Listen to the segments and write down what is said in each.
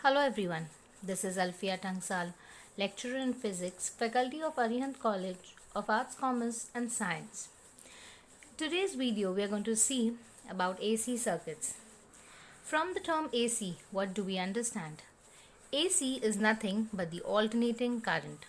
Hello everyone, this is Alfia Tangsal, lecturer in physics, faculty of Arihant College of Arts, Commerce and Science. Today's video we are going to see about AC circuits. From the term AC, what do we understand? AC is nothing but the alternating current.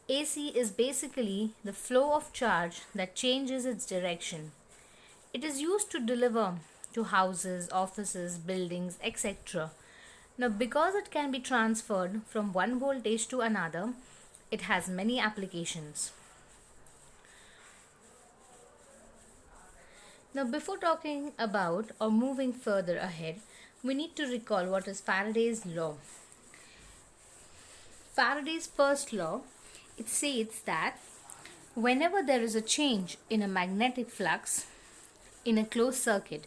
AC is basically the flow of charge that changes its direction. It is used to deliver to houses, offices, buildings, etc. Now, because it can be transferred from one voltage to another, it has many applications. Now, before talking about or moving further ahead, we need to recall what is Faraday's law. Faraday's first law, it states that whenever there is a change in a magnetic flux in a closed circuit,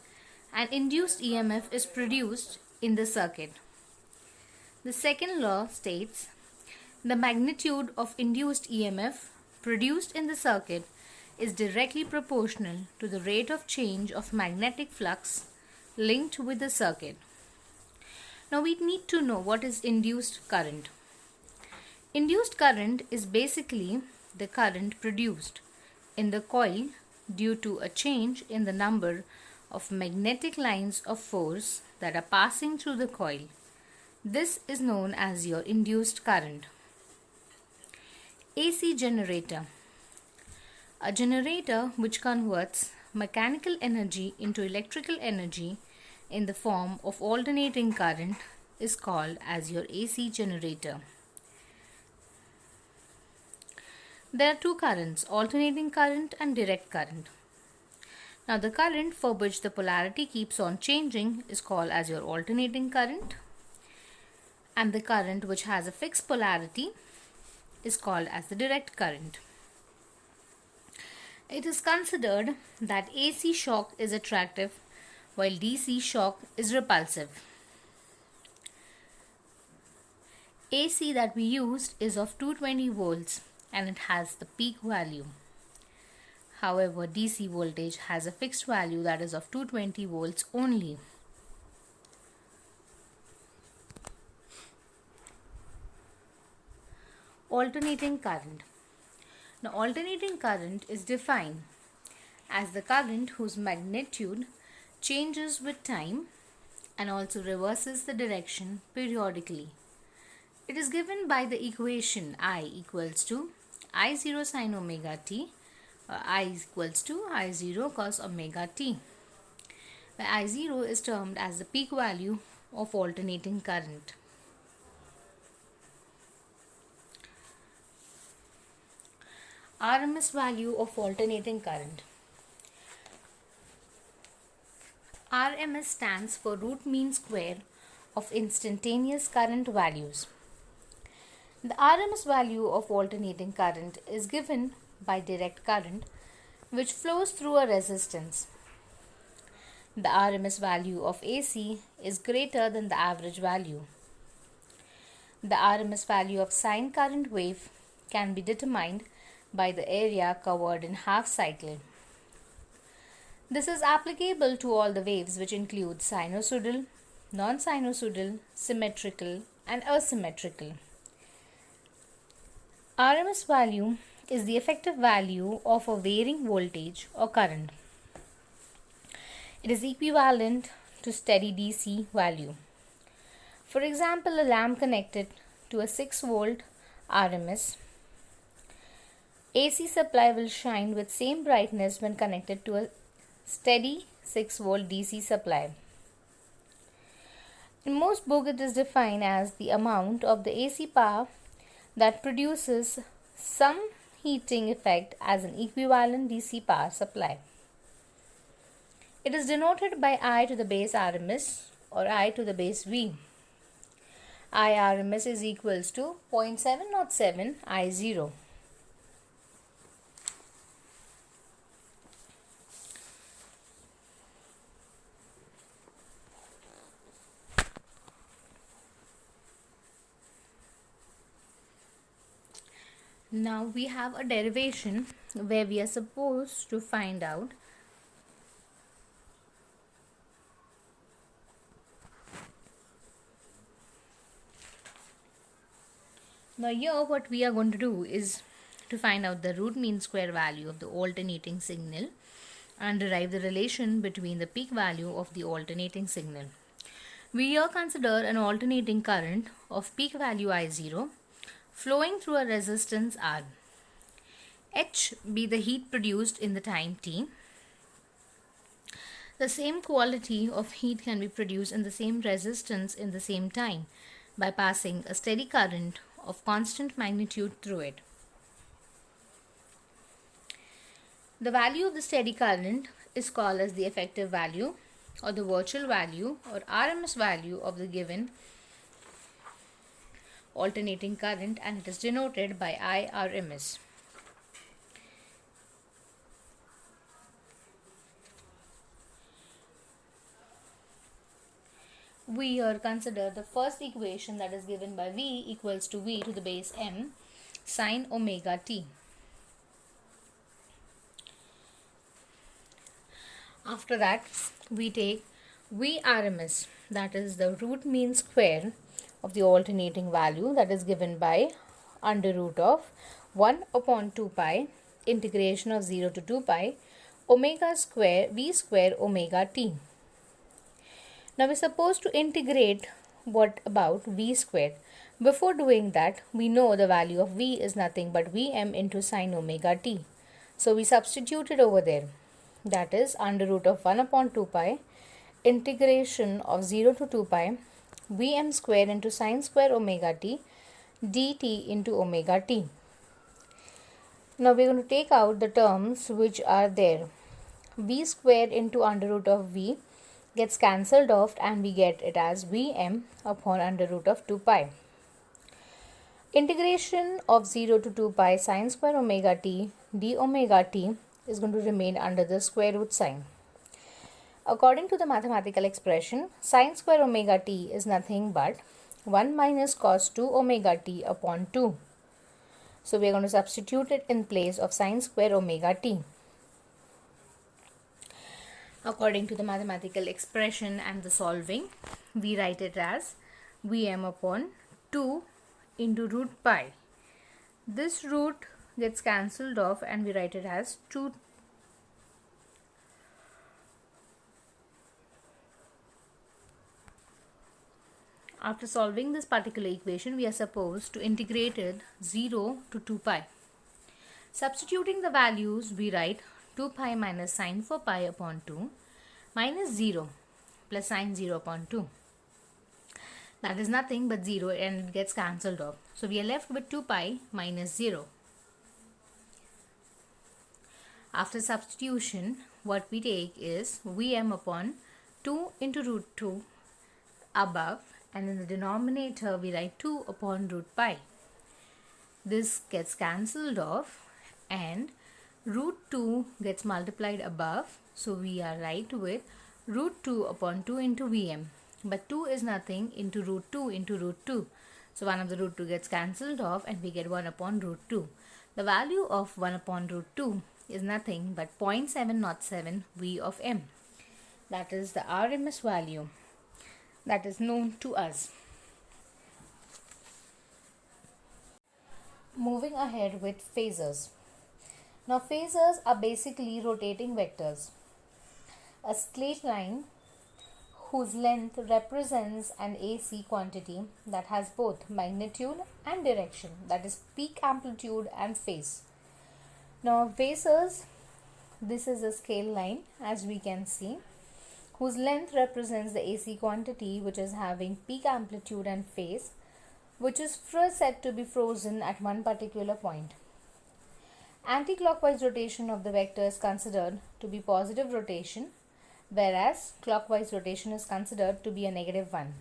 an induced EMF is produced in the circuit. The second law states the magnitude of induced EMF produced in the circuit is directly proportional to the rate of change of magnetic flux linked with the circuit. Now we need to know what is induced current. Induced current is basically the current produced in the coil due to a change in the number of magnetic lines of force that are passing through the coil. This is known as your induced current. AC generator. A generator which converts mechanical energy into electrical energy in the form of alternating current is called as your AC generator. There are two currents, alternating current and direct current. Now the current for which the polarity keeps on changing is called as your alternating current, and the current which has a fixed polarity is called as the direct current. It is considered that AC shock is attractive while DC shock is repulsive. AC that we used is of 220 volts and it has the peak value. However, DC voltage has a fixed value that is of 220 volts only. Alternating current. Now, alternating current is defined as the current whose magnitude changes with time and also reverses the direction periodically. It is given by the equation I equals to I0 sin omega t, or I equals to I0 cos omega t, where I0 is termed as the peak value of alternating current. RMS value of alternating current. RMS stands for root mean square of instantaneous current values. The RMS value of alternating current is given by direct current which flows through a resistance. The RMS value of AC is greater than the average value. The RMS value of sine current wave can be determined by the area covered in half cycle. This is applicable to all the waves which include sinusoidal, non-sinusoidal, symmetrical and asymmetrical. RMS value is the effective value of a varying voltage or current. It is equivalent to steady DC value. For example, a lamp connected to a 6 volt RMS AC supply will shine with same brightness when connected to a steady 6 volt DC supply. In most books, it is defined as the amount of the AC power that produces some heating effect as an equivalent DC power supply. It is denoted by I to the base RMS or I to the base V. I RMS is equals to 0.707 I0. Now we have a derivation where we are supposed to find out Now here what we are going to do is to find out the root mean square value of the alternating signal and derive the relation between the peak value of the alternating signal. We here consider an alternating current of peak value I0 flowing through a resistance R. H be the heat produced in the time t. The same quality of heat can be produced in the same resistance in the same time by passing a steady current of constant magnitude through it. The value of the steady current is called as the effective value or the virtual value or RMS value of the given alternating current, and it is denoted by IRMS. We here consider the first equation, that is given by V equals to V to the base M sine omega t. After that, we take VRMS, that is the root mean square of the alternating value, that is given by under root of 1 upon 2 pi integration of 0 to 2 pi omega square V square omega t. Now we are supposed to integrate what about V square. Before doing that, we know the value of V is nothing but Vm into sine omega t. So we substitute it over there. That is under root of 1 upon 2 pi integration of 0 to 2 pi Vm square into sine square omega t dt into omega t. Now we are going to take out the terms which are there. V square into under root of V gets cancelled off and we get it as Vm upon under root of 2 pi. Integration of 0 to 2 pi sine square omega t d omega t is going to remain under the square root sign. According to the mathematical expression, sine square omega t is nothing but 1 minus cos 2 omega t upon 2. So we are going to substitute it in place of sine square omega t. According to the mathematical expression and the solving, we write it as Vm upon 2 into root pi. This root gets cancelled off and we write it as 2. After solving this particular equation, we are supposed to integrate it 0 to 2 pi. Substituting the values, we write 2 pi minus sine 4 pi upon 2 minus 0 plus sine 0 upon 2. That is nothing but 0 and it gets cancelled off. So we are left with 2 pi minus 0. After substitution, what we take is Vm upon 2 into root 2 above, and in the denominator we write 2 upon root pi. This gets cancelled off and root 2 gets multiplied above, so we are right with root 2 upon 2 into Vm, but 2 is nothing into root 2 into root 2, so 1 of the root 2 gets cancelled off and we get 1 upon root 2. The value of 1 upon root 2 is nothing but 0.707 V of M. That is the RMS value that is known to us. Moving ahead with phasors. Now phasors are basically rotating vectors. A straight line whose length represents an AC quantity that has both magnitude and direction, that is peak amplitude and phase. Now phasors, this is a scale line as we can see, whose length represents the AC quantity which is having peak amplitude and phase, which is first said to be frozen at one particular point. Anti-clockwise rotation of the vector is considered to be positive rotation, whereas clockwise rotation is considered to be a negative one.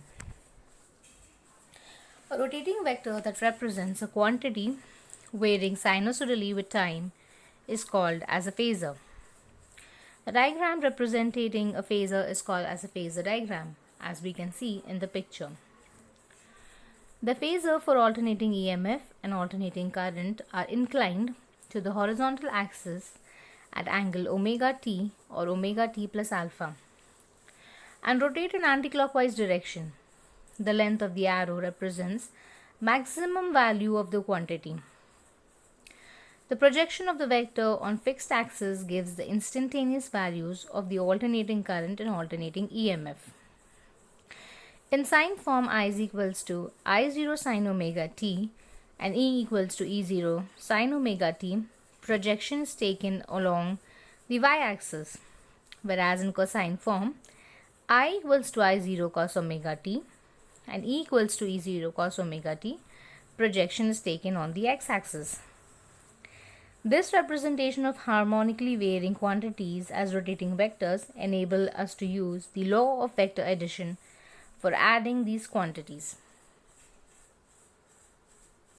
A rotating vector that represents a quantity varying sinusoidally with time is called as a phasor. A diagram representing a phasor is called as a phasor diagram, as we can see in the picture. The phasor for alternating EMF and alternating current are inclined to the horizontal axis at angle omega t or omega t plus alpha and rotate in anticlockwise direction. The length of the arrow represents Maximum value of the quantity. The projection of the vector on fixed axis gives the instantaneous values of the alternating current and alternating EMF. In sine form, I is equals to I0 sine omega t and E equals to E0 sine omega t, projection is taken along the y-axis, whereas in cosine form, I equals to I0 cos omega t and E equals to E0 cos omega t, projection is taken on the x-axis. This representation of harmonically varying quantities as rotating vectors enable us to use the law of vector addition for adding these quantities.